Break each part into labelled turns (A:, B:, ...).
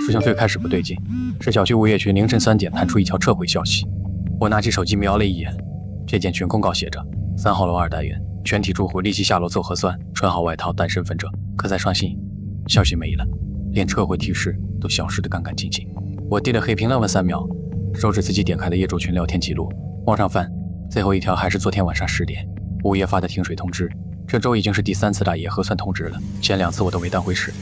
A: 事情最开始不对劲，是小区物业群凌晨3点弹出一条撤回消息。我拿起手机瞄了一眼，这件群公告写着3号楼2单元，全体住户立即下楼做核酸，穿好外套带身份证。可再刷新，消息没了，连撤回提示都消失得干干净净。我低了黑屏愣了3秒，手指自己点开了业主群聊天记录，往上翻，最后一条还是昨天晚上10点，物业发的停水通知。这周已经是第3次打野核酸通知了，前2次我都没当回事。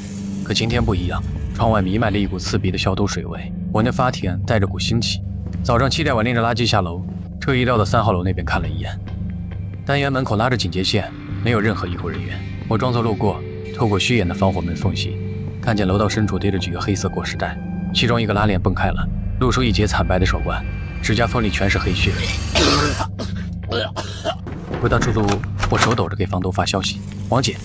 A: 可今天不一样，窗外弥漫了一股刺鼻的消毒水味，闻着发甜，带着股腥气。早上7点，我拎着垃圾下楼，特意绕到3号楼那边看了一眼。单元门口拉着警戒线，没有任何医护人员。我装作路过，透过虚掩的防火门缝隙，看见楼道深处堆着几个黑色裹尸袋，其中一个拉链崩开了，露出一截惨白的手腕，指甲缝里全是黑血。回到出租屋，我手抖着给房东发消息：王姐，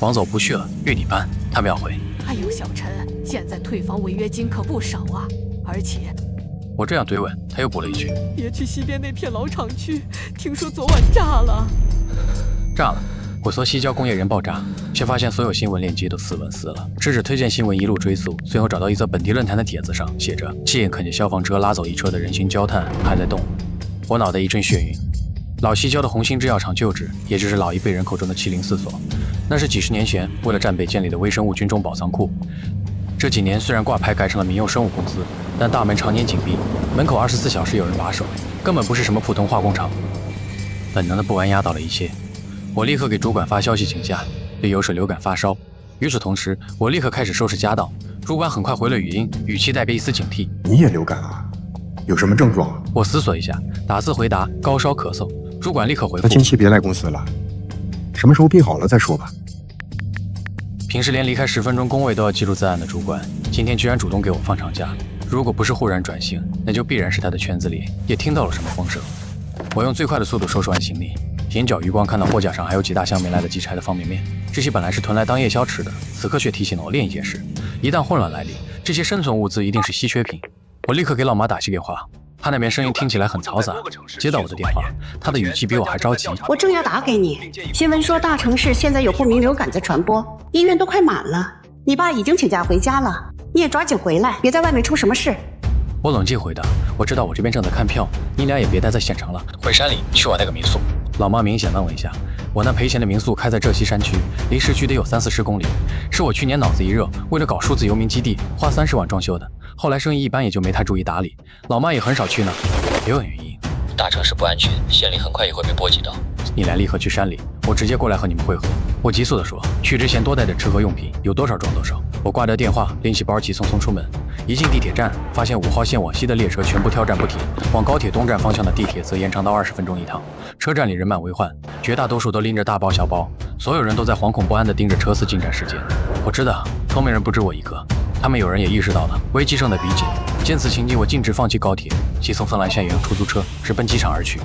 A: 王总不续了，月底搬，他们要回。
B: 哎呦，小陈，现在退房违约金可不少啊，而且……
A: 我这样怼稳，他又补了一句：
B: 别去西边那片老厂区，听说昨晚炸了。
A: 炸了！我搜西郊工业人爆炸，却发现所有新闻链接都死文撕了。吃着推荐新闻一路追溯，最后找到一则本地论坛的帖子，上写着：亲眼看见消防车拉走一车的人形焦炭还在动。我脑袋一阵眩晕。老西郊的红星制药厂旧址，也就是老一辈人口中的704所，那是几十年前为了战备建立的微生物军种宝藏库。这几年虽然挂牌改成了民用生物公司，但大门常年紧闭，门口24小时有人把守，根本不是什么普通化工厂。本能的不安压倒了一切，我立刻给主管发消息请假，理由是流感发烧。与此同时，我立刻开始收拾家当。主管很快回了语音，语气带着一丝警惕：
C: 你也流感啊？有什么症状？
A: 我思索一下，打字回答：高烧咳嗽。主管立刻回复：
C: 那近期别来公司了，什么时候病好了再说吧。
A: 平时连离开10分钟工位都要记录在案的主管，今天居然主动给我放长假。如果不是忽然转型，那就必然是他的圈子里也听到了什么风声。我用最快的速度收拾完行李，眼角余光看到货架上还有几大箱没来得及拆的方便面，这些本来是囤来当夜宵吃的，此刻却提醒了我另一件事：一旦混乱来临，这些生存物资一定是稀缺品。我立刻给老妈打起电话，她那边声音听起来很嘈杂。接到我的电话，她的语气比我还着急。
D: 我正要打给你，新闻说大城市现在有不明流感在传播，医院都快满了。你爸已经请假回家了，你也抓紧回来，别在外面出什么事。
A: 我冷静回答：我知道我这边正在看票，你俩也别待在县城了，回山里去我那个民宿。老妈明显愣了一下，我那赔钱的民宿开在浙西山区，离市区得有30-40公里，是我去年脑子一热，为了搞数字游民基地花30万装修的，后来生意一般也就没太注意打理，老妈也很少去那。别问原因，
E: 大城市不安全，县里很快也会被波及到。
A: 你俩立刻去山里，我直接过来和你们会合。我急速地说，去之前多带点吃喝用品，有多少装多少。我挂掉电话，拎起包急匆匆出门。一进地铁站，发现5号线往西的列车全部挑站不停，往高铁东站方向的地铁则延长到20分钟一趟。车站里人满为患，绝大多数都拎着大包小包，所有人都在惶恐不安地盯着车次进展时间。我知道聪明人不止我一个，他们有人也意识到了危机正在逼近。见此情景，我径直放弃高铁，急匆匆拦下一辆出租车，直奔机场而去。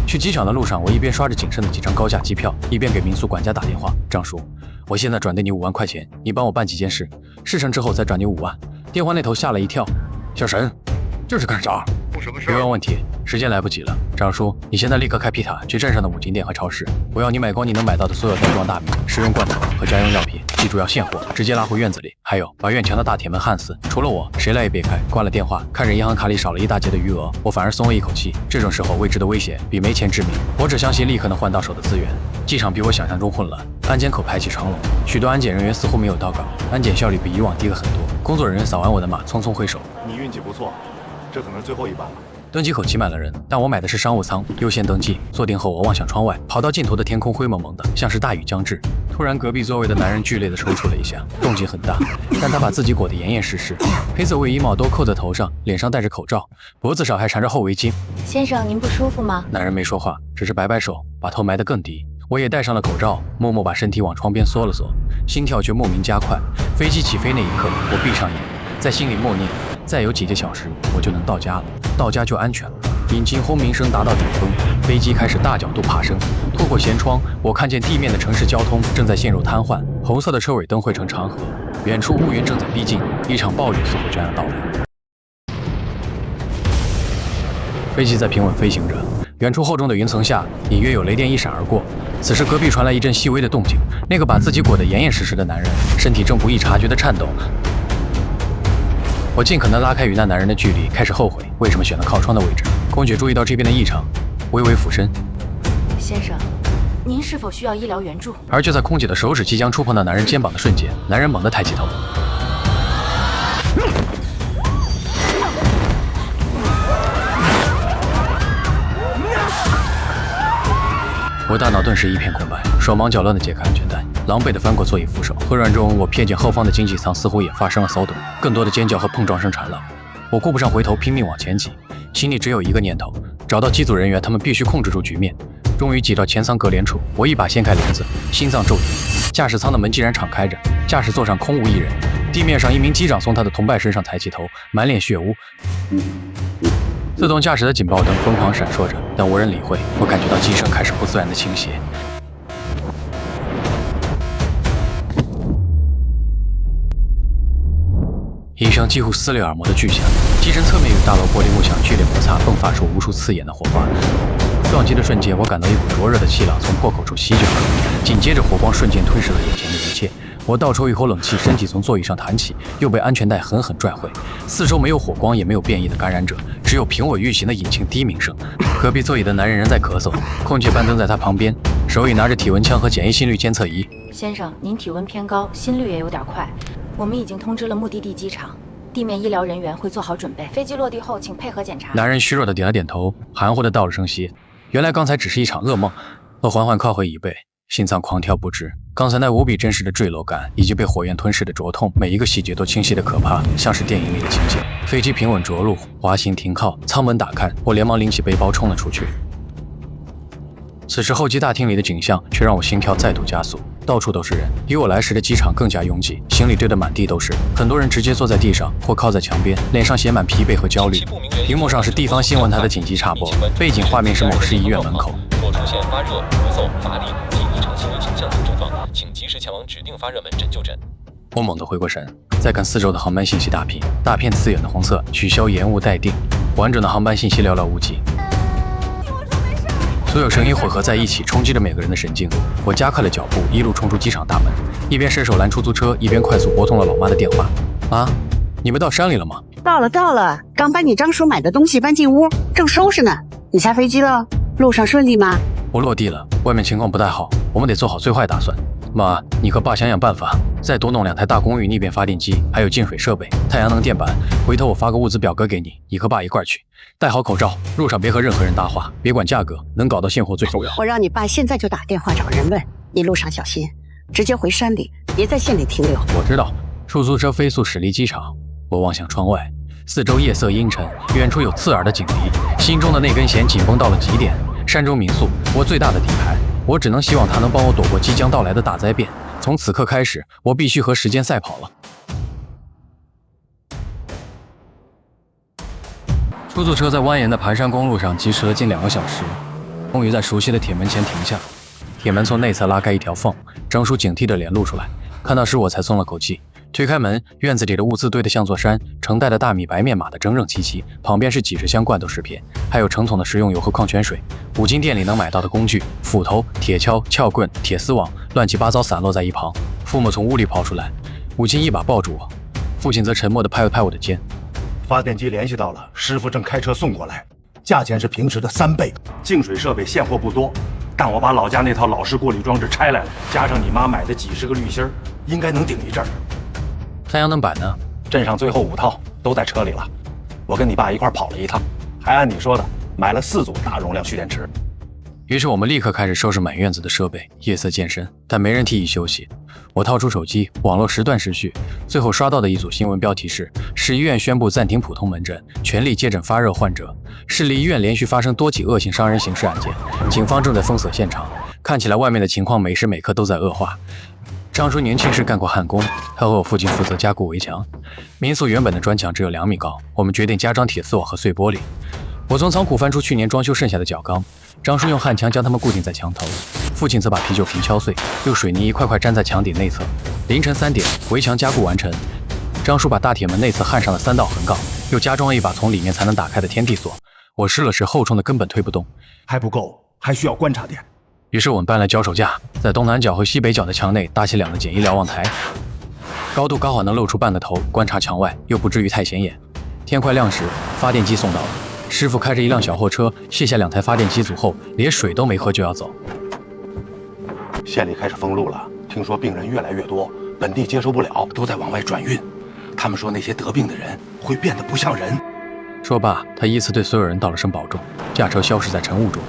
A: 去机场的路上，我一边刷着仅剩的几张高价机票，一边给民宿管家打电话：张叔，我现在转给你5万块钱，你帮我办几件事，事成之后再转你5万。电话那头吓了一跳：小陈，这是干啥？别问问题，时间来不及了。张叔，你现在立刻开皮塔去镇上的5金店和超市，我要你买光你能买到的所有袋装大米、食用罐头和家用药品，记住要现货，直接拉回院子里。还有，把院墙的大铁门焊死，除了我，谁来也别开。挂了电话，看着银行卡里少了一大截的余额，我反而松了一口气。这种时候，未知的危险比没钱致命。我只相信立刻能换到手的资源。机场比我想象中混乱，安检口排起长龙，许多安检人员似乎没有到岗，安检效率比以往低了很多。工作人员扫完我的码，匆匆挥手：
F: 你运气不错，这可能是最后一班了。
A: 登机口挤满了人，但我买的是商务舱，优先登记。坐定后，我望向窗外，跑道尽头的天空灰蒙蒙的，像是大雨将至。突然，隔壁座位的男人剧烈的抽搐了一下，动静很大，但他把自己裹得严严实实，黑色卫衣帽都扣在头上，脸上戴着口罩，脖子上还缠着厚围巾。
G: 先生，您不舒服吗？
A: 男人没说话，只是摆摆手，把头埋得更低。我也戴上了口罩，默默把身体往窗边缩了缩，心跳却莫名加快。飞机起飞那一刻，我闭上眼，在心里默念：再有几个小时，我就能到家了，到家就安全了。引擎轰鸣声达到顶峰，飞机开始大角度爬升。透过舷窗，我看见地面的城市交通正在陷入瘫痪，红色的车尾灯汇成长河，远处乌云正在逼近，一场暴雨似乎将要到来。飞机在平稳飞行着，远处厚重的云层下，隐约有雷电一闪而过。此时隔壁传来一阵细微的动静，那个把自己裹得严严实实的男人，身体正不易察觉地颤抖。我尽可能拉开与那男人的距离，开始后悔为什么选了靠窗的位置。空姐注意到这边的异常，微微俯身。
G: 先生，您是否需要医疗援助？
A: 而就在空姐的手指即将触碰到男人肩膀的瞬间，男人猛地抬起头。我大脑顿时一片空白，手忙脚乱地解开安全带，狼狈地翻过座椅扶手。混乱中，我瞥见后方的经济舱似乎也发生了骚动，更多的尖叫和碰撞声传来。我顾不上回头，拼命往前挤，心里只有一个念头：找到机组人员，他们必须控制住局面。终于挤到前舱隔帘处，我一把掀开帘子，心脏骤停。驾驶舱的门竟然敞开着，驾驶座上空无一人。地面上，一名机长从他的同伴身上抬起头，满脸血污。自动驾驶的警报灯疯狂闪烁着，但无人理会。我感觉到机身开始不自然的倾斜。一声几乎撕裂耳膜的巨响，机身侧面与大楼玻璃幕墙剧烈摩擦，迸发出无数刺眼的火花。撞击的瞬间，我感到一股灼热的气浪从破口处席卷而来，紧接着火光瞬间吞噬了眼前的一切。我倒抽一口冷气，身体从座椅上弹起，又被安全带狠狠拽回。四周没有火光，也没有变异的感染者，只有凭我运行的引擎低鸣声。隔壁座椅的男人仍在咳嗽，空姐半蹲在他旁边，手里拿着体温枪和简易心率监测仪。
G: 先生，您体温偏高，心率也有点快。我们已经通知了目的地机场，地面医疗人员会做好准备。飞机落地后，请配合检查。
A: 男人虚弱的点了点头，含糊的道了声谢。原来刚才只是一场噩梦。我缓缓靠回椅背，心脏狂跳不止。刚才那无比真实的坠落感，以及被火焰吞噬的灼痛，每一个细节都清晰的可怕，像是电影里的情节。飞机平稳着陆，滑行停靠，舱门打开，我连忙拎起背包冲了出去。此时候机大厅里的景象却让我心跳再度加速，到处都是人，比我来时的机场更加拥挤，行李堆得满地都是，很多人直接坐在地上或靠在墙边，脸上写满疲惫和焦虑。屏幕上是地方新闻台的紧急插播，背景画面是某市医院门口。
E: 若出现发热、咳嗽、乏力及异常行为倾向等症状，请及时前往指定发热门诊就诊。
A: 我猛地回过神，再看四周的航班信息大屏，大片刺眼的红色，取消、延误、待定，完整的航班信息寥寥无几。所有声音混合在一起，冲击着每个人的神经。我加快了脚步，一路冲出机场大门，一边伸手拦出租车，一边快速拨通了老妈的电话。啊，你们到山里了吗？
D: 到了，刚把你张叔买的东西搬进屋，正收拾呢。你下飞机了？路上顺利吗？
A: 我落地了，外面情况不太好，我们得做好最坏打算。妈，你和爸想想办法，再多弄2台大公寓逆变发电机，还有净水设备、太阳能电板。回头我发个物资表格给你，你和爸一块去。戴好口罩，路上别和任何人搭话，别管价格，能搞到现货最重要。
D: 我让你爸现在就打电话找人问，你路上小心，直接回山里，别在县里停留。
A: 我知道。出租车飞速驶离机场，我望向窗外，四周夜色阴沉，远处有刺耳的警笛，心中的那根弦紧绷到了极点。山中民宿，我最大的底牌，我只能希望他能帮我躲过即将到来的大灾变。从此刻开始，我必须和时间赛跑了。出租车在蜿蜒的盘山公路上疾驰了近2个小时，终于在熟悉的铁门前停下。铁门从内侧拉开一条缝，张叔警惕的脸露出来，看到时我才松了口气。推开门，院子里的物资堆得像座山，盛带的大米、白面码得整整齐齐，旁边是几十箱罐头食品，还有成桶的食用油和矿泉水。五金店里能买到的工具，斧头、铁锹、撬棍、铁丝网，乱七八糟散落在一旁。父母从屋里跑出来，母亲一把抱住我，父亲则沉默地拍了拍我的肩。
F: 发电机联系到了，师傅正开车送过来，价钱是平时的3倍。净水设备现货不多，但我把老家那套老式过滤装置拆来了，加上你妈买的几10个滤芯，应该能顶一阵儿。
A: 太阳能板呢？
F: 镇上最后5套都在车里了，我跟你爸一块跑了一趟，还按你说的买了4组大容量蓄电池。
A: 于是我们立刻开始收拾满院子的设备，夜色渐深，但没人提议休息。我掏出手机，网络时断时续，最后刷到的一组新闻标题是：市医院宣布暂停普通门诊，全力接诊发热患者。市立医院连续发生多起恶性伤人刑事案件，警方正在封锁现场，看起来外面的情况每时每刻都在恶化。张叔年轻时干过焊工，他和我父亲负责加固围墙。民宿原本的砖墙只有2米高，我们决定加装铁丝网和碎玻璃。我从仓库翻出去年装修剩下的角钢，张叔用焊墙将它们固定在墙头，父亲则把啤酒瓶敲碎，用水泥一块块粘在墙顶内侧。凌晨3点，围墙加固完成。张叔把大铁门内侧焊上了3道横杠，又加装了一把从里面才能打开的天地锁。我试了试，厚重的根本推不动，
F: 还不够，还需要观察点。
A: 于是我们搬了脚手架，在东南角和西北角的墙内搭起2个简易瞭望台。高度刚好能露出半个头，观察墙外又不至于太显眼。天快亮时，发电机送到了。师傅开着一辆小货车，卸下2台发电机组后，连水都没喝就要走。
F: 县里开始封路了，听说病人越来越多，本地接受不了，都在往外转运。他们说那些得病的人会变得不像人。
A: 说罢，他依次对所有人道了声保重，驾车消失在晨雾中。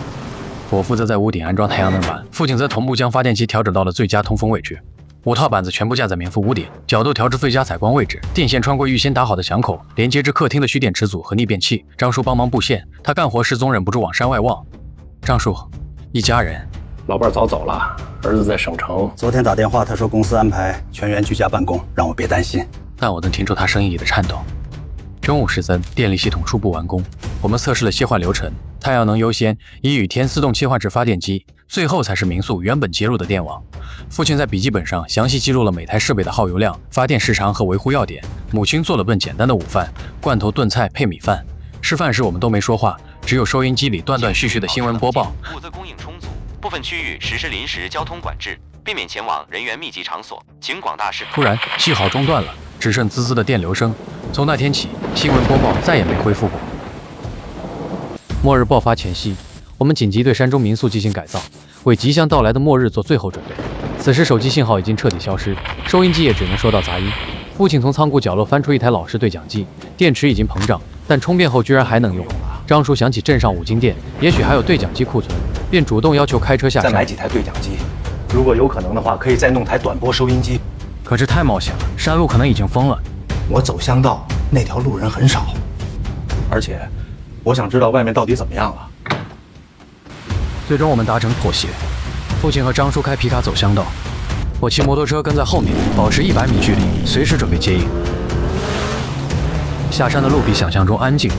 A: 我负责在屋顶安装太阳能板，父亲则同步将发电机调整到了最佳通风位置。5套板子全部架在棉覆屋顶，角度调至最佳采光位置，电线穿过预先打好的墙口，连接至客厅的蓄电池组和逆变器。张叔帮忙布线，他干活时总忍不住往山外望。张叔，一家人，
H: 老伴早走了，儿子在省城。
I: 昨天打电话，他说公司安排全员居家办公，让我别担心。
A: 但我能听出他声音里的颤抖。中午时分，电力系统初步完工，我们测试了切换流程，太阳能优先，以雨天自动切换至发电机，最后才是民宿原本接入的电网。父亲在笔记本上详细记录了每台设备的耗油量、发电时长和维护要点。母亲做了顿简单的午饭，罐头炖菜配米饭。吃饭时我们都没说话，只有收音机里断断续续的新闻播报。
J: 物资供应充足，部分区域实施临时交通管制，避免前往人员密集场所，请广大市民。
A: 突然，信号中断了，只剩滋滋的电流声。从那天起，新闻播报再也没恢复过。末日爆发前夕，我们紧急对山中民宿进行改造，为即将到来的末日做最后准备。此时手机信号已经彻底消失，收音机也只能收到杂音。父亲从仓库角落翻出一台老式对讲机，电池已经膨胀，但充电后居然还能用。张叔想起镇上5斤电，也许还有对讲机库存，便主动要求开车下山。
F: 再买几台对讲机，如果有可能的话，可以再弄台短波收音机。
A: 可是太冒险了，山路可能已经封了。
F: 我走乡道，那条路人很少，而且我想知道外面到底怎么样了。
A: 最终我们达成妥协，父亲和张叔开皮卡走乡道，我骑摩托车跟在后面，保持100米距离，随时准备接应。下山的路比想象中安静，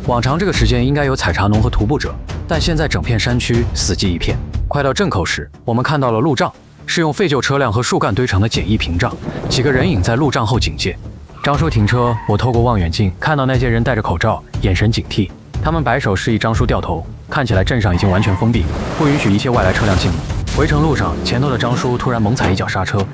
A: 往常这个时间应该有采茶农和徒步者，但现在整片山区死寂一片。快到镇口时，我们看到了路障，是用废旧车辆和树干堆成的简易屏障，几个人影在路障后警戒。张叔停车，我透过望远镜看到那些人戴着口罩，眼神警惕。他们摆手示意张叔掉头，看起来镇上已经完全封闭，不允许一切外来车辆进入。回程路上，前头的张叔突然猛踩一脚刹车，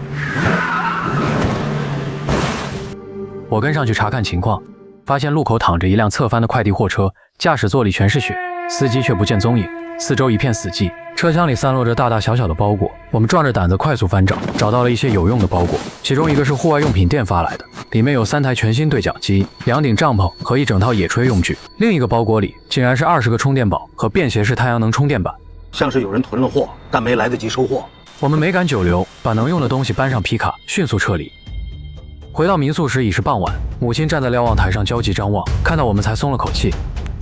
A: 我跟上去查看情况，发现路口躺着一辆侧翻的快递货车，驾驶座里全是血，司机却不见踪影，四周一片死寂。车厢里散落着大大小小的包裹，我们壮着胆子快速翻找，找到了一些有用的包裹，其中一个是户外用品店发来的，里面有3台全新对讲机、2顶帐篷和一整套野炊用具。另一个包裹里竟然是20个充电宝和便携式太阳能充电板，
F: 像是有人囤了货，但没来得及收货。
A: 我们没敢久留，把能用的东西搬上皮卡，迅速撤离。回到民宿时已是傍晚，母亲站在瞭望台上焦急张望，看到我们才松了口气。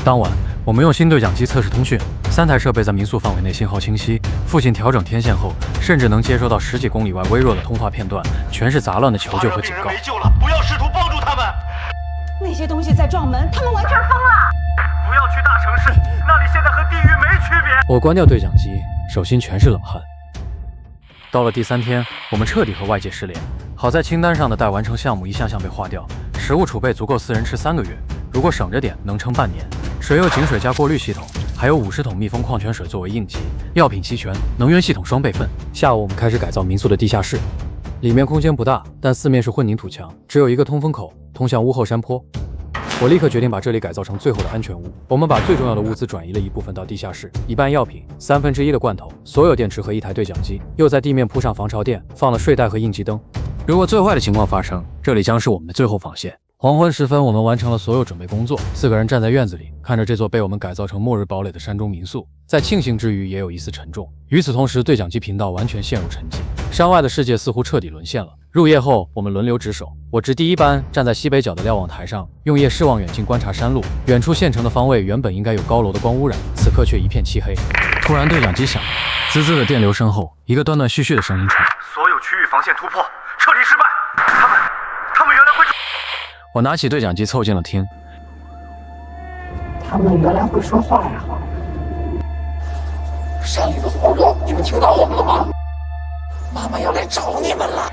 A: 当晚，我们用新对讲机测试通讯，3台设备在民宿范围内信号清晰。父亲调整天线后，甚至能接收到10几公里外微弱的通话片段，全是杂乱的求救和警告。
F: 没救了，不要试图帮助他们。
K: 那些东西在撞门，他们完全疯了。
F: 不要去大城市，那里现在和地狱没区别。
A: 我关掉对讲机，手心全是冷汗。到了第3天，我们彻底和外界失联。好在清单上的待完成项目一项项被划掉，食物储备足够4人吃3个月，如果省着点能撑半年。水有井水加过滤系统，还有50桶密封矿泉水作为应急，药品齐全，能源系统双备份。下午我们开始改造民宿的地下室，里面空间不大，但四面是混凝土墙，只有一个通风口通向屋后山坡。我立刻决定把这里改造成最后的安全屋。我们把最重要的物资转移了一部分到地下室，一半药品，1/3的罐头，所有电池和1台对讲机，又在地面铺上防潮垫，放了睡袋和应急灯。如果最坏的情况发生，这里将是我们的最后防线。黄昏时分，我们完成了所有准备工作，4个人站在院子里，看着这座被我们改造成末日堡垒的山中民宿，在庆幸之余也有一丝沉重。与此同时，对讲机频道完全陷入沉寂，山外的世界似乎彻底沦陷了。入夜后，我们轮流值守。我值第1班，站在西北角的瞭望台上，用夜视望远镜观察山路。远处县城的方位原本应该有高楼的光污染，此刻却一片漆黑。突然，对讲机响了，滋滋的电流声后，一个断断续续的声音传来：
F: 所有区域防线突破，彻底失败。他们原来会。
A: 我拿起对讲机凑近了听，
L: 他们原来会说话呀！山里的胡说，你们听到我们了吗？妈妈要来找你们了！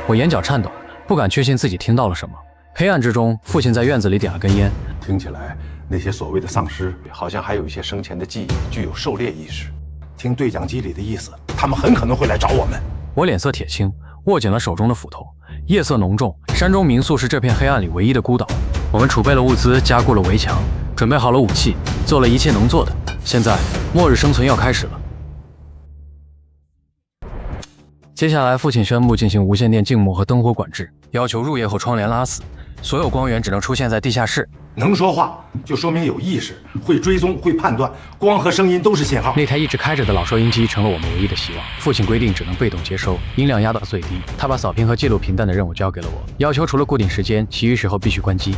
A: 我眼角颤抖，不敢确信自己听到了什么。黑暗之中，父亲在院子里点了根烟。
F: 听起来，那些所谓的丧尸好像还有一些生前的记忆，具有狩猎意识。听对讲机里的意思，他们很可能会来找我们。
A: 我脸色铁青，握紧了手中的斧头。夜色浓重，山中民宿是这片黑暗里唯一的孤岛。我们储备了物资，加固了围墙，准备好了武器，做了一切能做的。现在，末日生存要开始了。接下来，父亲宣布进行无线电静默和灯火管制，要求入夜后窗帘拉死，所有光源只能出现在地下室。
F: 能说话就说明有意识，会追踪，会判断，光和声音都是信号。
A: 那台一直开着的老收音机成了我们唯一的希望。父亲规定只能被动接收，音量压到最低。他把扫屏和记录频段的任务交给了我，要求除了固定时间，其余时候必须关机。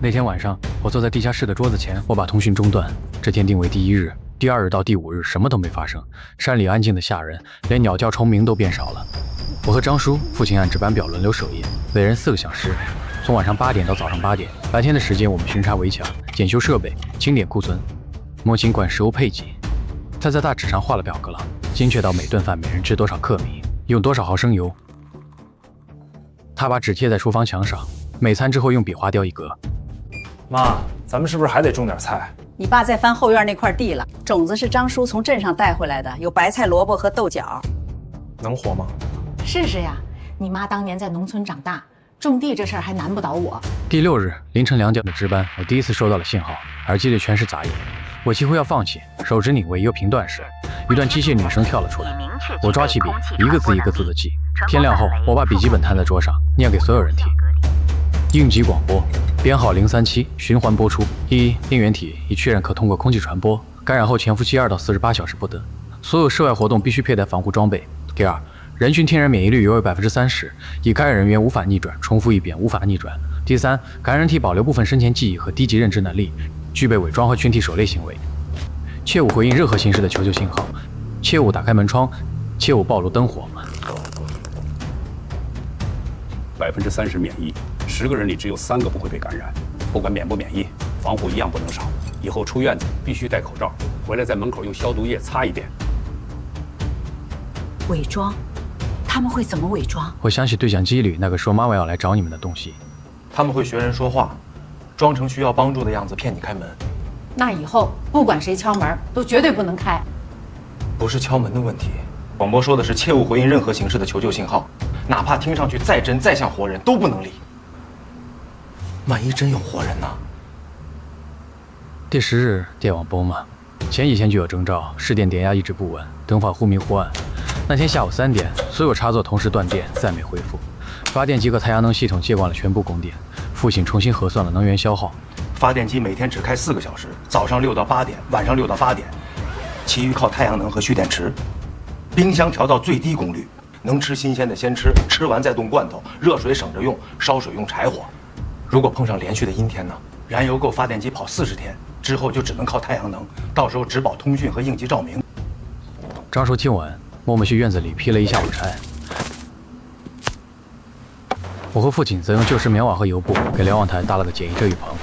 A: 那天晚上，我坐在地下室的桌子前，我把通讯中断。这天定为第1日。第2日到第5日什么都没发生，山里安静的吓人，连鸟叫虫鸣都变少了。我和张叔、父亲按值班表轮流守夜，每人4个小时，从晚上8点到早上8点。白天的时间我们巡查围墙、检修设备、清点库存。母亲管食物配给，他在大纸上画了表格了，精确到每顿饭每人吃多少克米，用多少毫升油。他把纸贴在厨房墙上，每餐之后用笔划掉一格。
H: 妈，咱们是不是还得种点菜？
K: 你爸在翻后院那块地了，种子是张叔从镇上带回来的，有白菜、萝卜和豆角。
H: 能活吗？
G: 试试呀，你妈当年在农村长大，种地这事儿还难不倒我。
A: 第6日凌晨2点的值班，我第一次收到了信号，耳机里全是杂音。我几乎要放弃，手指拧位又频段时，一段机械女声跳了出来。我抓起笔，一个字一个字的记。天亮后，我把笔记本摊在桌上，念给所有人听。应急广播，编号037，循环播出。1. 病原体已确认可通过空气传播，感染后潜伏期2到48小时不得。所有室外活动必须佩戴防护装备。第2，人群天然免疫率约为30%，已感染人员无法逆转，重复一遍无法逆转。第3，感染体保留部分生前记忆和低级认知能力，具备伪装和群体狩猎行为。切勿回应任何形式的求救信号，切勿打开门窗，切勿暴露灯火。
I: 30%免疫，10个人里只有3个不会被感染。不管免不免疫，防护一样不能少。以后出院子必须戴口罩，回来在门口用消毒液擦一遍。
K: 伪装？他们会怎么伪装？
A: 我想起对讲机里那个说妈妈要来找你们的东西。
H: 他们会学人说话，装成需要帮助的样子骗你开门。
K: 那以后不管谁敲门，都绝对不能开。
H: 不是敲门的问题，广播说的是切勿回应任何形式的求救信号，哪怕听上去再真再像活人都不能理。万一真有活人呢？
A: 第10日电网崩了，前几天就有征兆，市电电压一直不稳，灯泡忽明忽暗。那天下午3点，所有插座同时断电，再没恢复。发电机和太阳能系统接管了全部供电。父亲重新核算了能源消耗，
F: 发电机每天只开4个小时，早上6到8点，晚上6到8点，其余靠太阳能和蓄电池。冰箱调到最低功率，能吃新鲜的先吃，吃完再冻罐头，热水省着用，烧水用柴火。
H: 如果碰上连续的阴天呢？
F: 燃油够发电机跑40天，之后就只能靠太阳能，到时候只保通讯和应急照明。
A: 张叔听完，默默去院子里劈了一下午柴。我和父亲则用旧式棉瓦和油布给瞭望台搭了个简易遮雨棚。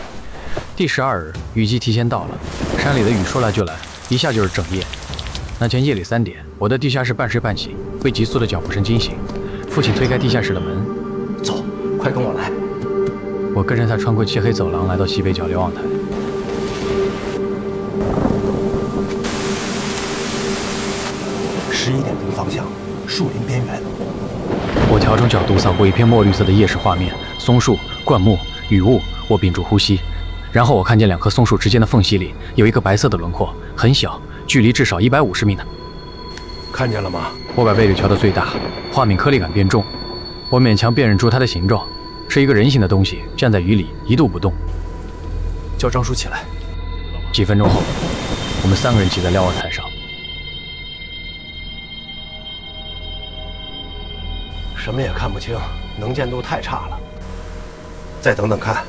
A: 第12日，雨季提前到了，山里的雨说来就来，一下就是整夜。那天夜里3点，我在地下室半睡半醒，被急促的脚步声惊醒。父亲推开地下室的门，
F: 走，快跟我来。
A: 我跟着他穿过漆黑走廊，来到西北角瞭望台。
F: 11点钟方向，树林边缘。
A: 我调整角度扫过一片墨绿色的夜视画面，松树、灌木、雨雾。我屏住呼吸，然后我看见2棵松树之间的缝隙里有一个白色的轮廓，很小，距离至少150米呢。
H: 看见了吗？
A: 我把倍率调到最大，画面颗粒感变重。我勉强辨认出它的形状，是一个人形的东西，站在雨里一动不动。
H: 叫张叔起来。
A: 几分钟后，我们3个人挤在瞭望台上。
F: 什么也看不清，能见度太差了。再等等看，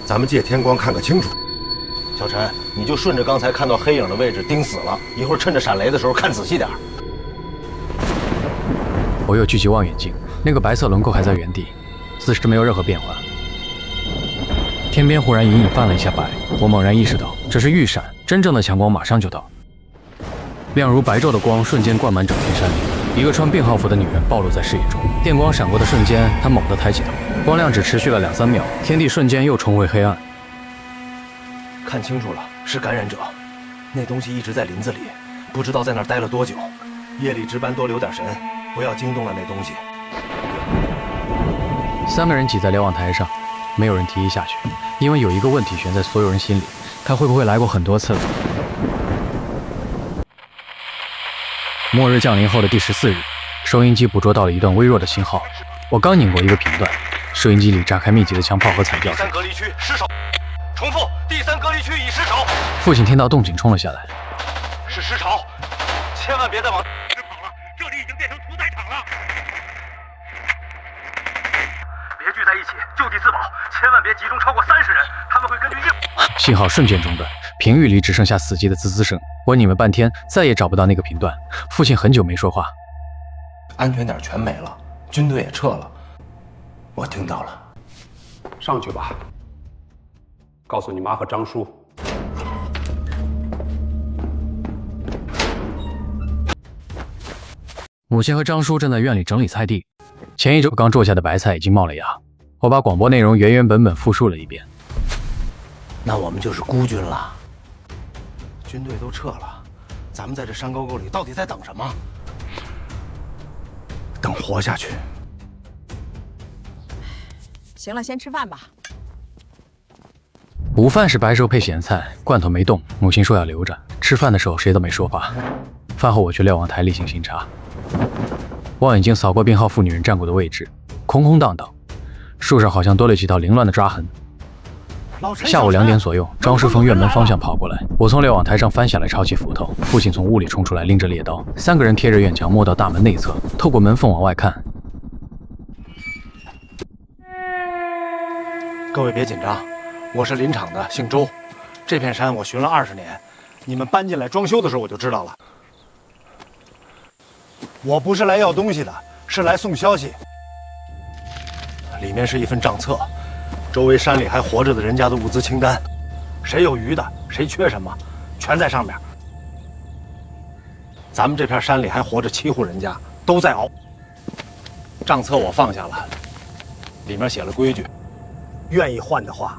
F: 咱们借天光看个清楚。小陈，你就顺着刚才看到黑影的位置盯死了，一会儿趁着闪雷的时候看仔细点。
A: 我又举起望远镜，那个白色轮廓还在原地，姿势没有任何变化。天边忽然隐隐泛了一下白，我猛然意识到这是预闪，真正的强光马上就到。亮如白昼的光瞬间灌满整片山林。一个穿病号服的女人暴露在视野中，电光闪过的瞬间，她猛地抬起头，光亮只持续了2-3秒，天地瞬间又重回黑暗。
F: 看清楚了，是感染者，那东西一直在林子里，不知道在那儿待了多久。夜里值班多留点神，不要惊动了那东西。
A: 3个人挤在瞭望台上，没有人提议下去，因为有一个问题悬在所有人心里：他会不会来过很多次了？末日降临后的第14日，收音机捕捉到了一段微弱的信号。我刚拧过一个频段，收音机里炸开密集的枪炮和惨叫声。
H: 第3隔离区失守，重复，第3隔离区已失守。
A: 父亲听到动静冲了下来，
H: 是尸潮，千万别再往这跑了，这里已经变成屠宰场了。别聚在一起，就地自保，千万别集中超过30人，他们会根据
A: 信号瞬间中断，屏域里只剩下死寂的滋滋声。我拧了半天，再也找不到那个频段。父亲很久没说话。
H: 安全点全没了，军队也撤了。我听到了，
I: 上去吧，告诉你妈和张叔。
A: 母亲和张叔正在院里整理菜地，前一周刚种下的白菜已经冒了芽。我把广播内容原本复述了一遍。
F: 那我们就是孤军了。军队都撤了，咱们在这山沟沟里到底在等什么？等活下去。
K: 行了，先吃饭吧。
A: 午饭是白粥配咸菜，罐头没动，母亲说要留着。吃饭的时候谁都没说话。饭后我去瞭望台例行巡查，望远镜扫过编号妇女人站过的位置，空空荡荡，树上好像多了几道凌乱的抓痕。下午2点左右，张叔从院门方向跑过来，我从瞭望台上翻下来，抄起斧头。父亲从屋里冲出来，拎着猎刀。3个人贴着院墙摸到大门内侧，透过门缝往外看。
F: 各位别紧张，我是林场的，姓周。这片山我巡了20年，你们搬进来装修的时候我就知道了。我不是来要东西的，是来送消息。里面是一份账册，周围山里还活着的人家的物资清单，谁有余的，谁缺什么，全在上面。咱们这片山里还活着7户人家，都在熬。账册我放下了，里面写了规矩，愿意换的话，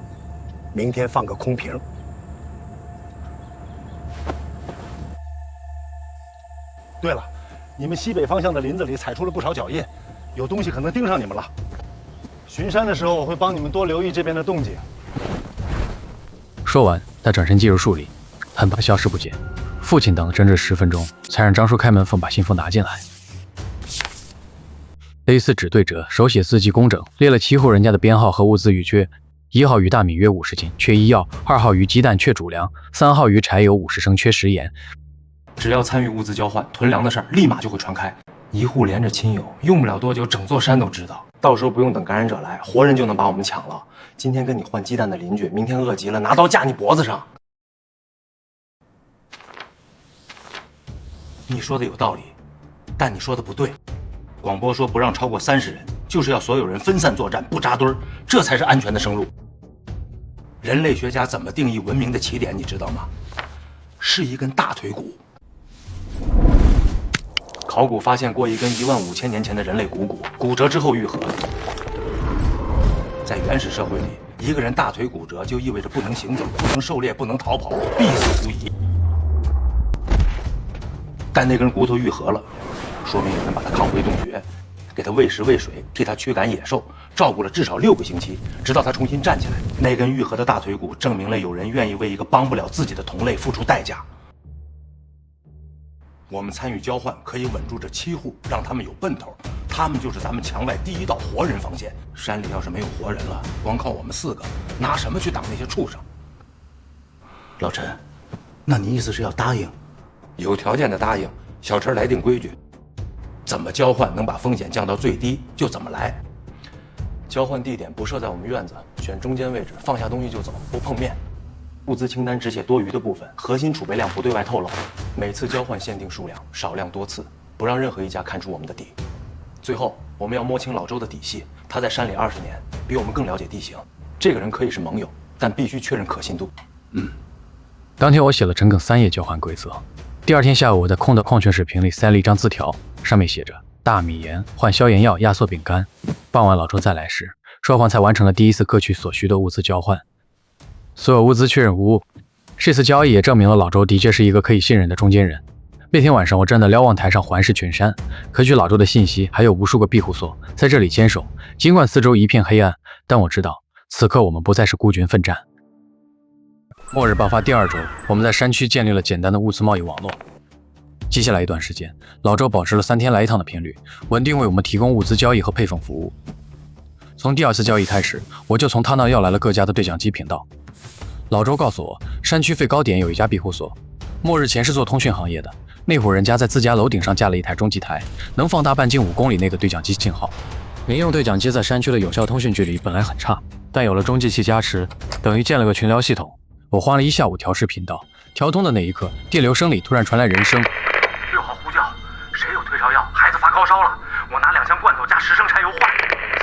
F: 明天放个空瓶。对了，你们西北方向的林子里踩出了不少脚印，有东西可能盯上你们了。巡山的时候，我会帮你们多留意这边的动静。
A: 说完，他转身进入树里，很快消失不见。父亲等了整整10分钟，才让张叔开门缝把信封拿进来。A4 纸对折，手写字迹工整，列了7户人家的编号和物资预缺。1号鱼大米约50斤，缺医药；2号鱼鸡蛋缺主粮；3号鱼柴油50升，缺食盐。
H: 只要参与物资交换，囤粮的事儿立马就会传开。1户连着亲友，用不了多久，整座山都知道。到时候不用等感染者来，活人就能把我们抢了。今天跟你换鸡蛋的邻居，明天饿极了，拿刀架你脖子上。你说的有道理，但你说的不对。广播说不让超过30人，就是要所有人分散作战，不扎堆儿，这才是安全的生路。人类学家怎么定义文明的起点，你知道吗？是一根大腿骨。考古发现过一根15000年前的人类骨骨折之后愈合。在原始社会里，一个人大腿骨折就意味着不能行走、不能狩猎、不能逃跑，必死无疑。但那根骨头愈合了，说明有人把它抗回洞穴，给它喂食喂水，替它驱赶野兽，照顾了至少6个星期，直到它重新站起来。那根愈合的大腿骨证明了有人愿意为一个帮不了自己的同类付出代价。我们参与交换，可以稳住这7户，让他们有奔头。他们就是咱们墙外第一道活人防线。山里要是没有活人了，光靠我们4个，拿什么去挡那些畜生？
F: 老陈，那你意思是要答应？
H: 有条件的答应。小陈来定规矩，怎么交换能把风险降到最低，就怎么来。交换地点不设在我们院子，选中间位置，放下东西就走，不碰面。物资清单只写多余的部分，核心储备量不对外透露。每次交换限定数量，少量多次，不让任何一家看出我们的底。最后，我们要摸清老周的底细。他在山里20年，比我们更了解地形。这个人可以是盟友，但必须确认可信度。
A: 当天我写了整整3页交换规则。第2天下午，我在空的矿泉水瓶里塞了一张字条，上面写着大米盐换消炎药、压缩饼干。傍晚老周再来时，双方才完成了第一次各取所需的物资交换。所有物资确认无误。这次交易也证明了老周的确是一个可以信任的中间人。那天晚上，我站在瞭望台上环视群山，可据老周的信息，还有无数个庇护所在这里坚守。尽管四周一片黑暗，但我知道此刻我们不再是孤军奋战。末日爆发第2周，我们在山区建立了简单的物资贸易网络。接下来一段时间，老周保持了3天来一趟的频率，稳定为我们提供物资交易和配送服务。从第2次交易开始，我就从他那要来了各家的对讲机频道。老周告诉我，山区最高点有一家庇护所，末日前是做通讯行业的。那户人家在自家楼顶上架了一台中继台，能放大半径5公里内的对讲机信号。民用对讲机在山区的有效通讯距离本来很差，但有了中继器加持，等于建了个群聊系统。我花了1下午调试频道，调通的那一刻，电流声里突然传来人声：“6
F: 号呼叫，谁有退烧药？孩子发高烧了，我拿2箱罐头加10升柴油换。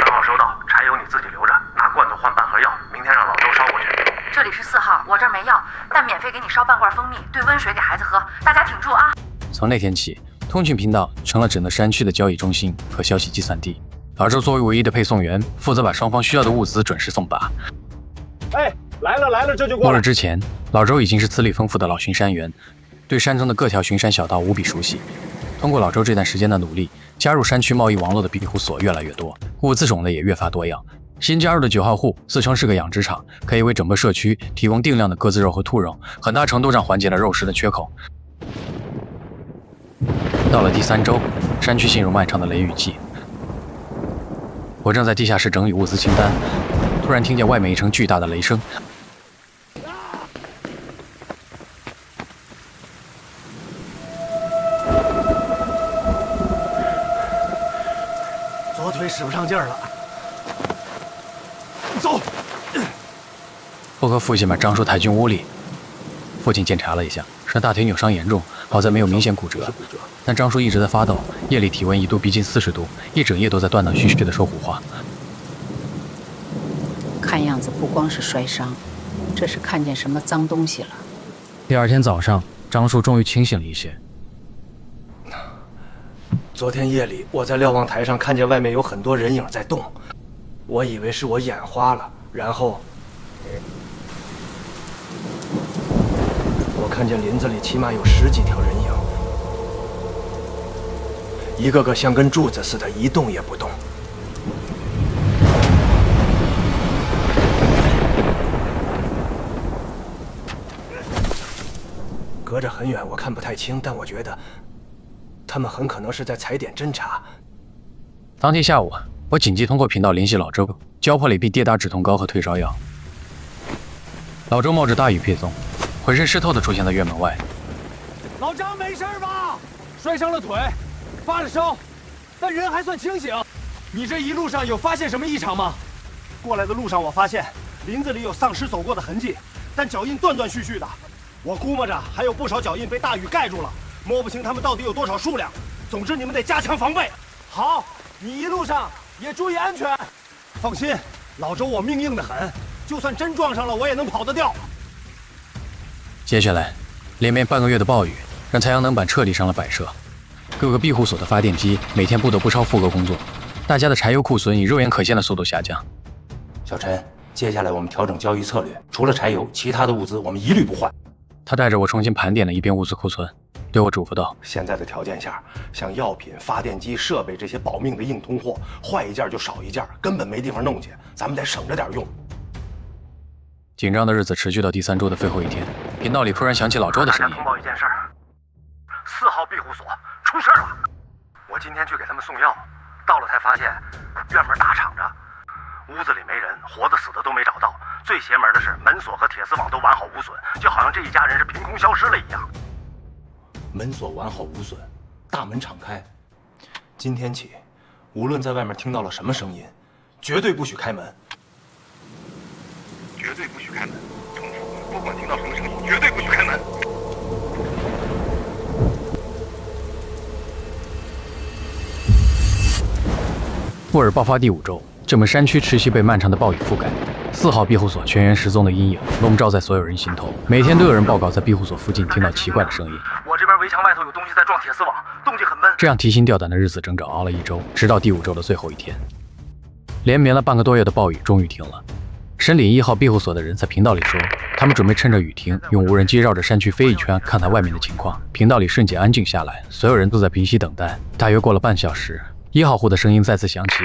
F: 3号收到，柴油你自己留着，拿罐头换半盒药，明天让老周捎过去。
G: 这里是4号，我这儿没药，但免费给你烧半罐蜂蜜兑温水给孩子喝，大家挺住啊！”
A: 从那天起，通讯频道成了整个山区的交易中心和消息集散地。老周作为唯一的配送员，负责把双方需要的物资准时送达。
F: 哎，来了，这就过来。
A: 末日之前，老周已经是资历丰富的老巡山员，对山中的各条巡山小道无比熟悉。通过老周这段时间的努力，加入山区贸易网络的庇护所越来越多，物资种类也越发多样。新加入的9号户自称是个养殖场，可以为整个社区提供定量的鸽子肉和兔肉，很大程度上缓解了肉食的缺口。到了第3周，山区进入漫长的雷雨季。我正在地下室整理物资清单，突然听见外面一声巨大的雷声。
F: 左腿使不上劲儿了，走。
A: 我和父亲把张叔抬进屋里，父亲检查了一下，说大腿扭伤严重，好在没有明显骨折。但张叔一直在发抖，夜里体温一度逼近40度，一整夜都在断断续续地说胡话。
K: 看样子不光是摔伤，这是看见什么脏东西了。
A: 第2天早上，张叔终于清醒了一些。
H: 昨天夜里，我在瞭望台上看见外面有很多人影在动，我以为是我眼花了，然后我看见林子里起码有10几条人影，一个个像根柱子似的，一动也不动。隔着很远，我看不太清，但我觉得他们很可能是在踩点侦查。
A: 当天下午，我紧急通过频道联系老周，交破了一瓶跌打止痛膏和退烧药。老周冒着大雨配送，浑身湿透的出现在院门外。
F: 老张没事吧？摔伤了腿，发了烧，但人还算清醒。你这一路上有发现什么异常吗？过来的路上我发现林子里有丧尸走过的痕迹，但脚印断断续续的。我估摸着还有不少脚印被大雨盖住了，摸不清他们到底有多少数量。总之你们得加强防备。好，你一路上也注意安全。放心，老周我命硬得很，就算真撞上了我也能跑得掉。
A: 接下来，连绵半个月的暴雨让太阳能板彻底上了摆设，各个庇护所的发电机每天不得不超负荷工作，大家的柴油库存以肉眼可见的速度下降。
H: 小陈，接下来我们调整交易策略，除了柴油，其他的物资我们一律不换。
A: 他带着我重新盘点了一遍物资库存，对我嘱咐道：
F: 现在的条件下，像药品、发电机、设备这些保命的硬通货，坏一件就少一件，根本没地方弄去，咱们得省着点用。
A: 紧张的日子持续到第3周的最后一天，频道里突然响起老周的声音：
F: 通报一件事儿，4号庇护所出事了。我今天去给他们送药，到了才发现院门大敞着，屋子里没人，活的死的都没找到。最邪门的是门锁和铁丝网都完好无损，就好像这一家人是凭空消失了一样。
H: 门锁完好无损，大门敞开。今天起，无论在外面听到了什么声音，绝对不许开门。
F: 绝对不许开门！重复，不管听到什么声音，绝对不许开门！
A: 末日爆发第5周，整个山区持续被漫长的暴雨覆盖。4号庇护所全员失踪的阴影笼罩在所有人心头，每天都有人报告在庇护所附近听到奇怪的声音。
F: 我这边围墙外头有东西在撞铁丝网，动静很闷。
A: 这样提心吊胆的日子整整熬了1周，直到第5周的最后一天，连绵了半个多月的暴雨终于停了。山里1号庇护所的人在频道里说，他们准备趁着雨停，用无人机绕着山区飞一圈，看看外面的情况。频道里瞬间安静下来，所有人都在屏息等待。大约过了半小时，1号户的声音再次响起：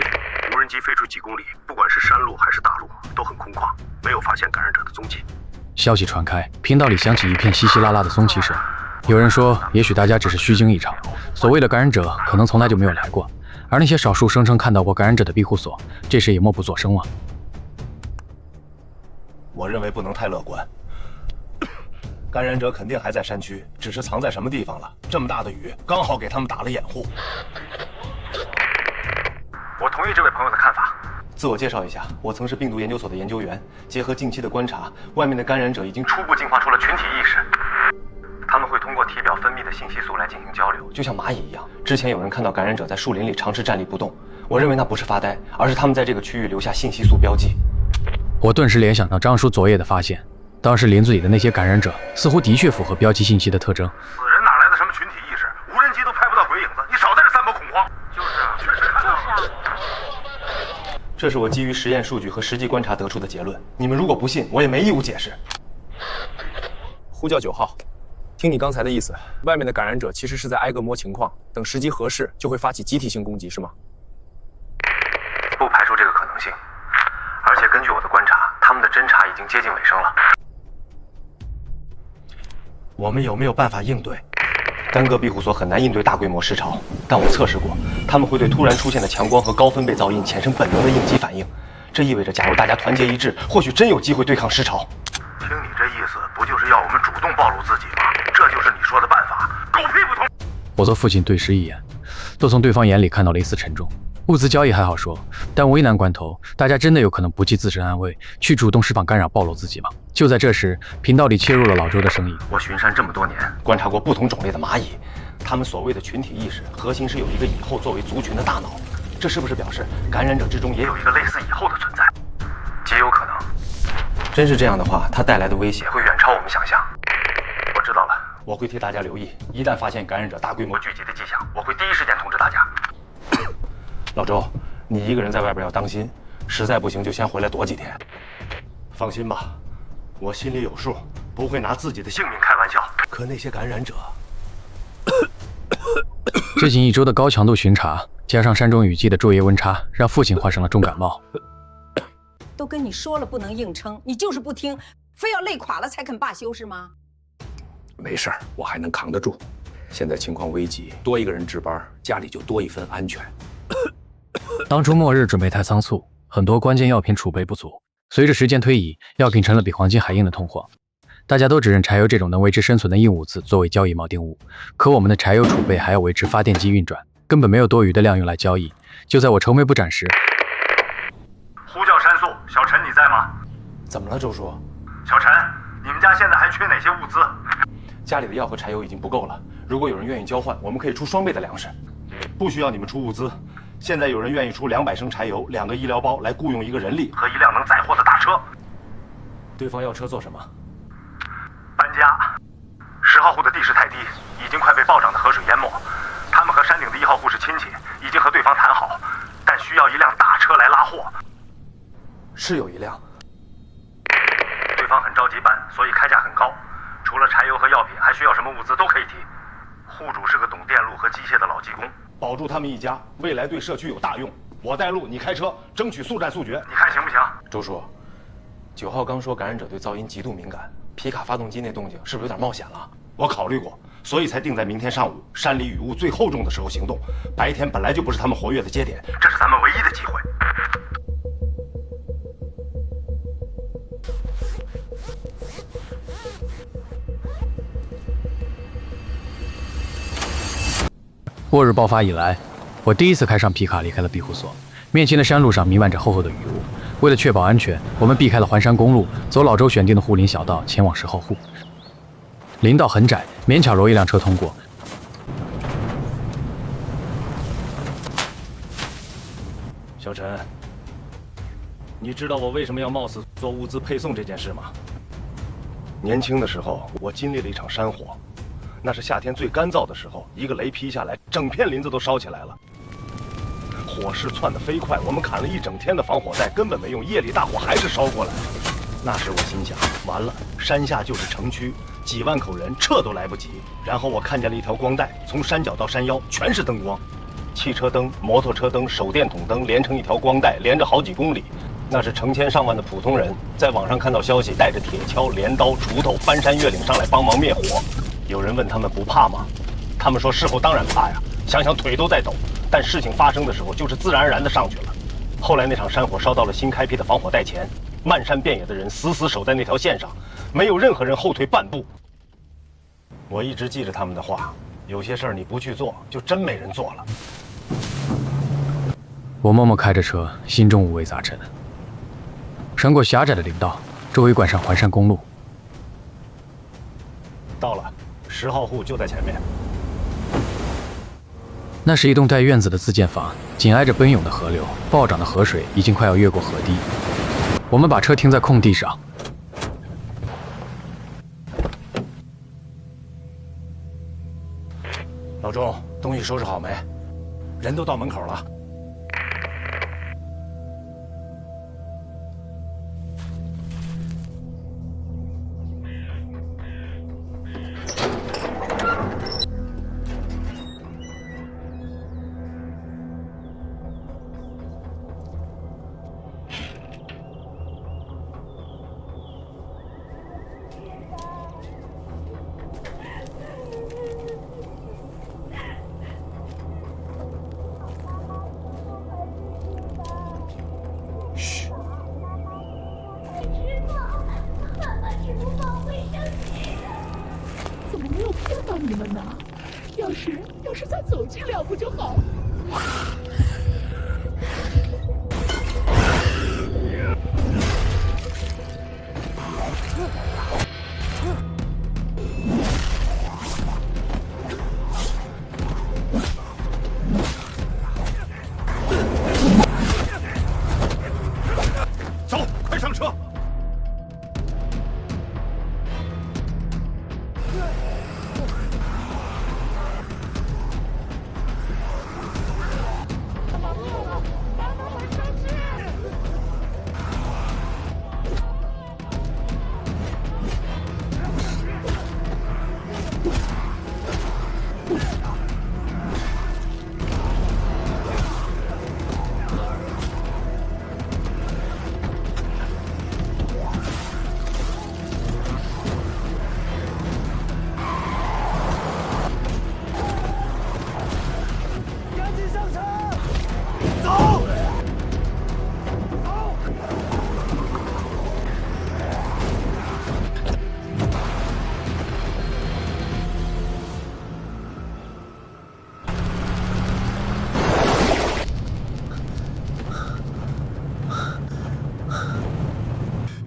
M: 无人机飞出几公里，不管是山路还是大路，都很空旷，没有发现感染者的踪迹。
A: 消息传开，频道里响起一片稀稀拉拉的松气声。有人说，也许大家只是虚惊一场，所谓的感染者可能从来就没有来过，而那些少数声称看到过感染者的庇护所，这时也默不作声了。
F: 我认为不能太乐观，感染者肯定还在山区，只是藏在什么地方了。这么大的雨，刚好给他们打了掩护。
M: 我同意这位朋友的看法。
H: 自我介绍一下，我曾是病毒研究所的研究员。结合近期的观察，外面的感染者已经
M: 初步进化出了群体意识，他们会通过体表分泌的信息素来进行交流，
H: 就像蚂蚁一样。之前有人看到感染者在树林里长时站立不动，我认为那不是发呆，而是他们在这个区域留下信息素标记。
A: 我顿时联想到张叔昨夜的发现，当时林子里的那些感染者似乎的确符合标记信息的特征。
M: 死人哪来的什么群体意识？无人机都拍不到鬼影子，你少在这散播恐慌。就是啊，确实看到了。
H: 这是我基于实验数据和实际观察得出的结论。你们如果不信，我也没义务解释。
N: 呼叫9号，听你刚才的意思，外面的感染者其实是在挨个摸情况，等时机合适就会发起集体性攻击，是吗？
M: 不排除这个可能性。而且根据我的观察，他们的侦查已经接近尾声了。
F: 我们有没有办法应对？
H: 单个庇护所很难应对大规模尸潮，但我测试过，他们会对突然出现的强光和高分贝噪音产生本能的应激反应。这意味着，假如大家团结一致，或许真有机会对抗尸潮。
M: 听你这意思，不就是要我们主动暴露自己吗？这就是你说的办法，狗屁不通！
A: 我和父亲对视一眼，都从对方眼里看到了一丝沉重。物资交易还好说，但危难关头，大家真的有可能不计自身安危，去主动释放干扰暴露自己吗？就在这时，频道里切入了老周的声音。
M: 我巡山这么多年，
H: 观察过不同种类的蚂蚁，他们所谓的群体意识，核心是有一个蚁后作为族群的大脑。这是不是表示感染者之中也有一个类似蚁后的存在？
M: 极有可能。
H: 真是这样的话，它带来的威胁
M: 会远超我们想象。我知道了，
H: 我会替大家留意，一旦发现感染者大规模
M: 聚集的迹象，我会第一时间通知大家。
H: 老周，你一个人在外边要当心，实在不行就先回来躲几天。
F: 放心吧，我心里有数，不会拿自己的性命
M: 开玩笑。
F: 可那些感染者，
A: 最近1周的高强度巡查，加上山中雨季的昼夜温差，让父亲患上了重感冒。
K: 都跟你说了不能硬撑，你就是不听，非要累垮了才肯罢休是吗？
I: 没事儿，我还能扛得住。现在情况危急，多一个人值班，家里就多一份安全。
A: 当初末日准备太仓促，很多关键药品储备不足。随着时间推移，药品成了比黄金还硬的通货。大家都只认柴油这种能维持生存的硬物资作为交易锚定物，可我们的柴油储备还要维持发电机运转，根本没有多余的量用来交易。就在我愁眉不展时，
M: 呼叫山宿，小陈你在吗？
H: 怎么了，周叔？
M: 小陈，你们家现在还缺哪些物资？
H: 家里的药和柴油已经不够了，如果有人愿意交换，我们可以出双倍的粮食。
F: 不需要你们出物资，现在有人愿意出200升柴油、2个医疗包来雇佣一个人力
M: 和一辆能载货的大车。
H: 对方要车做什么？
M: 搬家。10号户的地势太低，已经快被暴涨的河水淹没。他们和山顶的1号户是亲戚，已经和对方谈好，但需要一辆大车来拉货。
H: 是有一辆。
M: 对方很着急搬，所以开价很高。除了柴油和药品，还需要什么物资都可以提。户主是个懂电路和机械的老技工，
F: 保住他们一家，未来对社区有大用。我带路，你开车，争取速战速决。
M: 你看行不行？
H: 周叔，9号刚说感染者对噪音极度敏感，皮卡发动机那动静是不是有点冒险了？
F: 我考虑过，所以才定在明天上午山里雨雾最厚重的时候行动。白天本来就不是他们活跃的节点，
M: 这是咱们唯一的机会。
A: 末日爆发以来，我第一次开上皮卡离开了庇护所。面前的山路上弥漫着厚厚的雨雾，为了确保安全，我们避开了环山公路，走老周选定的护林小道前往10号户。林道很窄，勉强揉一辆车通过。
F: 小陈，你知道我为什么要冒死做物资配送这件事吗？年轻的时候，我经历了一场山火。那是夏天最干燥的时候，一个雷劈下来，整片林子都烧起来了。火势窜得飞快，我们砍了一整天的防火带，根本没用，夜里大火还是烧过来。那时我心想，完了，山下就是城区，几万口人撤都来不及。然后我看见了一条光带，从山脚到山腰全是灯光，汽车灯、摩托车灯、手电筒灯连成一条光带，连着好几公里。那是成千上万的普通人在网上看到消息，带着铁锹、镰刀、锄头翻山越岭上来帮忙灭火。有人问他们不怕吗？他们说事后当然怕呀，想想腿都在抖。但事情发生的时候，就是自然而然的上去了。后来那场山火烧到了新开辟的防火带前，漫山遍野的人死死守在那条线上，没有任何人后退半步。我一直记着他们的话，有些事儿你不去做，就真没人做了。
A: 我默默开着车，心中五味杂陈。穿过狭窄的林道，周围拐上环山公路。
F: 到了，10号户就在前面。
A: 那是一栋带院子的自建房，紧挨着奔涌的河流，暴涨的河水已经快要越过河堤。我们把车停在空地上。
F: 老钟，东西收拾好没？人都到门口了。
L: 你们呢？要是再走近2步就好。
F: 走，快上车！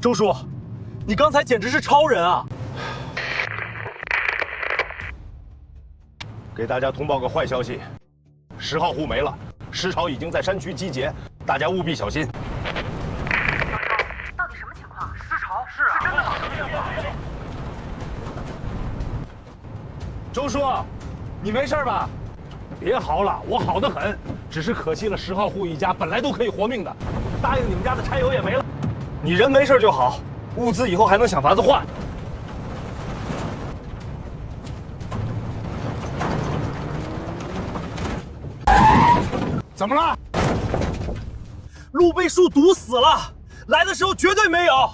N: 周叔，你刚才简直是超人啊！
F: 给大家通报个坏消息，10号户没了，尸潮已经在山区集结，大家务必小心。
M: 到底什么情况？尸潮是真的吗？
F: 周叔，你没事吧？别嚎了，我好得很，只是可惜了10号户一家本来都可以活命的，答应你们家的柴油也没了。你人没事就好，物资以后还能想法子换。怎么了？
N: 路被树堵死了，来的时候绝对没有。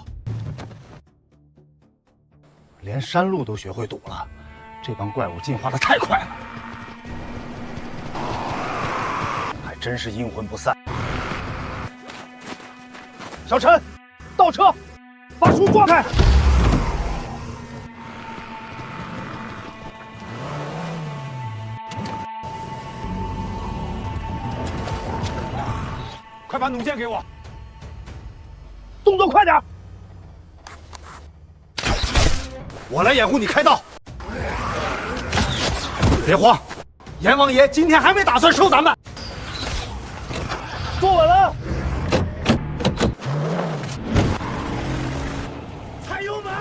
F: 连山路都学会堵了，这帮怪物进化的太快了，还真是阴魂不散。小陈，倒车，把树挂开。快把弩箭给我，动作快点。我来掩护你开道。别慌，阎王爷今天还没打算收咱们。坐稳了。踩油门。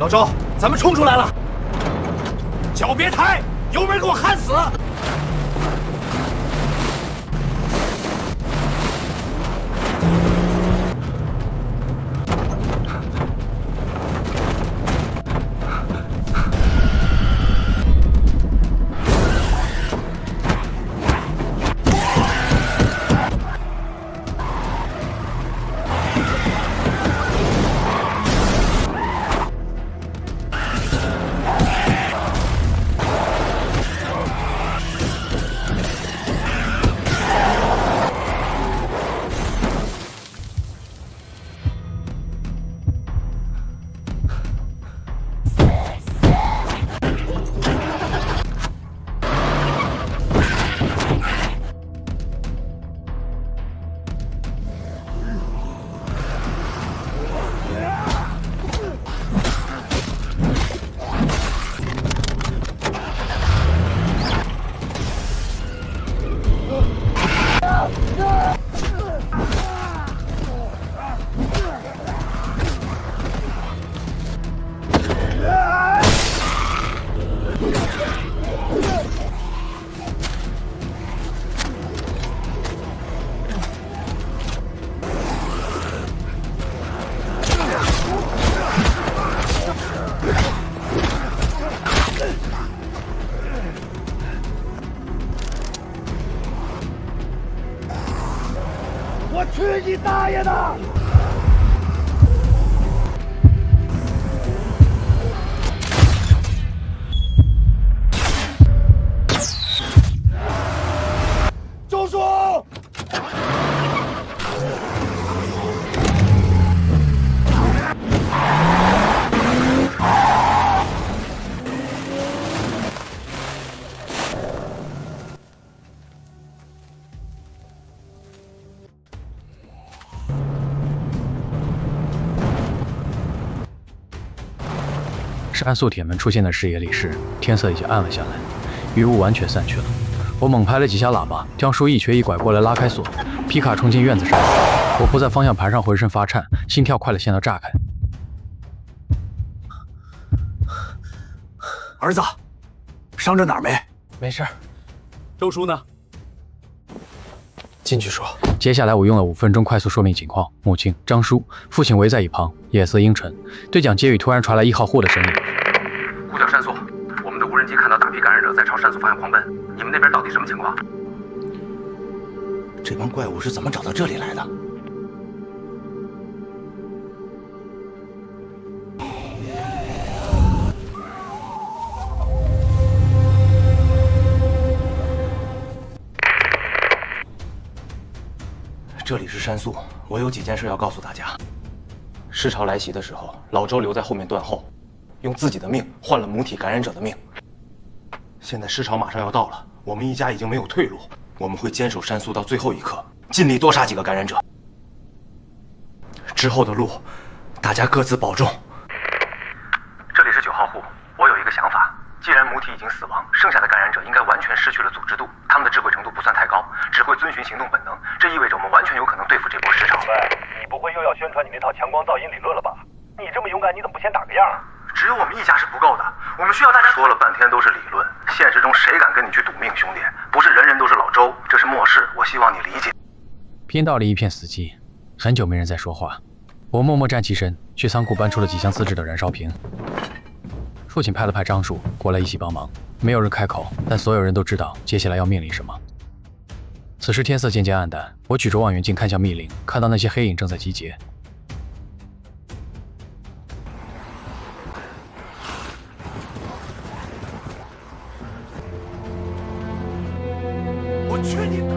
F: 老周，咱们冲出来了！脚别抬，油门给我焊死！
L: 我去你大爷的！周叔！
A: 山宿铁门出现在视野里时，天色已经暗了下来，雨雾完全散去了。我猛拍了几下喇叭，江叔一瘸一拐过来拉开锁，皮卡冲进院子上。我伏在方向盘上，浑身发颤，心跳快得像要炸开。
F: 儿子，伤着哪儿没？
N: 没事。周叔呢？进去说。
A: 接下来我用了5分钟快速说明情况，母亲、张叔、父亲围在一旁，脸色阴沉。对讲机里突然传来1号户的声音：
M: 呼叫山宿，我们的无人机看到大批感染者在朝山宿方向狂奔，你们那边到底什么情况？
F: 这帮怪物是怎么找到这里来的？
H: 这里是山宿，我有几件事要告诉大家。尸潮来袭的时候，老周留在后面断后，用自己的命换了母体感染者的命。现在尸潮马上要到了，我们一家已经没有退路，我们会坚守山宿到最后一刻，尽力多杀几个感染者。之后的路，大家各自保重。
M: 这里是9号户，我有一个想法，既然母体已经死亡，剩下的感染者应该完全失去了组织度，他们的智慧程度不算太高，只会遵循行动本能，这意味着我们完全有可能对付这波尸潮。
O: 喂，你不会又要宣传你那套强光噪音理论了吧？你这么勇敢，你怎么不先打个样？
M: 只有我们一家是不够的，我们需要大家。说了半天都是理论，现实中谁敢跟你去赌命，兄弟？不是人人都是老周，这是末世，我希望你理解。
A: 频道里一片死寂，很久没人在说话。我默默站起身，去仓库搬出了几箱自制的燃烧瓶。父亲拍了拍张叔，过来一起帮忙。没有人开口，但所有人都知道接下来要面临什么。此时天色渐渐暗淡，我举着望远镜看向密林，看到那些黑影正在集结。
L: 我去你的！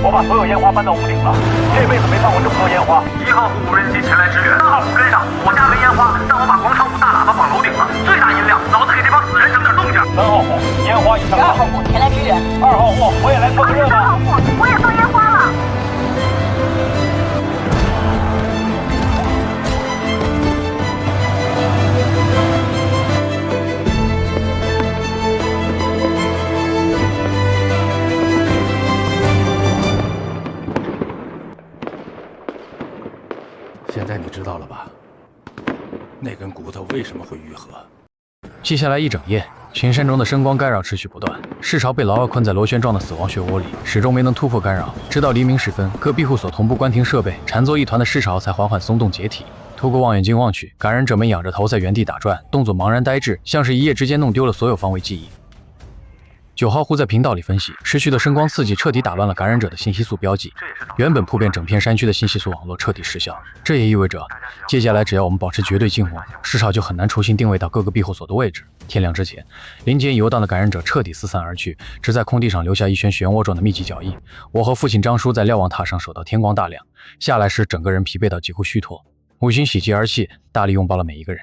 O: 我把所有烟花搬到屋顶了，这辈子没放过这么多烟花。
M: 1号户无人机前来支援，3号户跟上。我家没烟花，但我把广场舞大喇叭绑楼顶了，最大音量，老子给这帮死人整点动静。
O: 3号户烟花已上
K: 2号户前来支援。
O: 2号户我也来凑个热闹。
P: 3号户我也放烟花了。
H: 现在你知道了吧？那根骨头为什么会愈合？
A: 接下来一整夜，群山中的声光干扰持续不断，市潮被牢牢困在螺旋状的死亡漩涡里，始终没能突破干扰。直到黎明时分，各庇护所同步关停设备，缠作一团的市潮才缓缓松动解体。透过望远镜望去，感染者们仰着头在原地打转，动作茫然呆滞，像是一夜之间弄丢了所有防卫记忆。9号户在频道里分析，持续的声光刺激彻底打乱了感染者的信息素标记，原本铺遍整片山区的信息素网络彻底失效。这也意味着，接下来只要我们保持绝对静默，市潮就很难重新定位到各个庇护所的位置。天亮之前，林间游荡的感染者彻底四散而去，只在空地上留下一圈漩涡状的密集脚印。我和父亲张叔在瞭望塔上守到天光大亮，下来时整个人疲惫到几乎虚脱。母亲喜极而泣，大力拥抱了每一个人。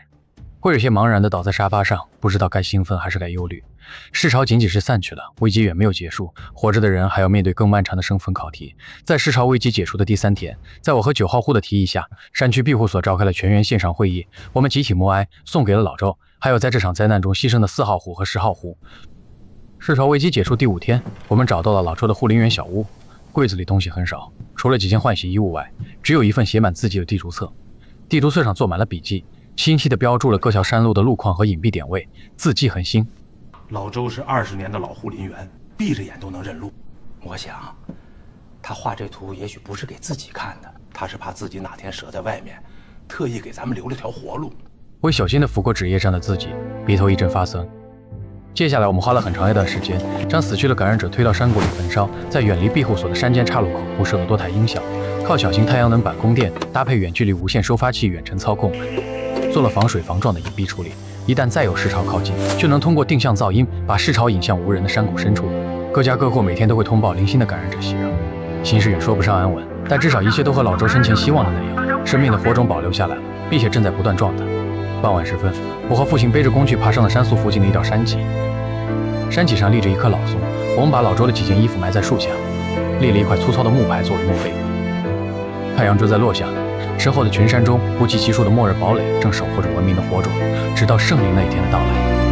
A: 会有些茫然地倒在沙发上，不知道该兴奋还是该忧虑。市潮仅仅是散去了，危机远没有结束，活着的人还要面对更漫长的生存考题。在市潮危机解除的第3天，在我和9号户的提议下，山区庇护所召开了全员线上会议，我们集体默哀，送给了老周，还有在这场灾难中牺牲的4号户和10号户。市潮危机结束第5天，我们找到了老周的护林员小屋，柜子里东西很少，除了几件换洗衣物外，只有一份写满字迹的地图册。地图册上做满了笔记，清晰地标注了各条山路的路况和隐蔽点位，字迹很新。
F: 老周是20年的老护林员，闭着眼都能认路。
H: 我想，他画这图也许不是给自己看的，他是怕自己哪天折在外面，特意给咱们留了条活路。
A: 我小心地抚过纸页上的字迹，鼻头一阵发酸。接下来我们花了很长一段时间，将死去的感染者推到山谷里焚烧，在远离庇护所的山间岔路口布设了多台音效，靠小型太阳能板供电，搭配远距离无线收发器远程操控，做了防水防撞的隐蔽处理。一旦再有市潮靠近，就能通过定向噪音把市潮引向无人的山谷深处。各家各户每天都会通报零星的感染者袭扰，形势也说不上安稳，但至少一切都和老周生前希望的那样，生命的火种保留下来了，并且正在不断壮大。傍晚时分，我和父亲背着工具爬上了山宿附近的一道山脊，山脊上立着一棵老松，我们把老周的几件衣服埋在树下，立了一块粗糙的木牌作为墓碑。太阳正在落下，身后的群山中不计其数的末日堡垒正守护着文明的火种，直到胜利那一天的到来。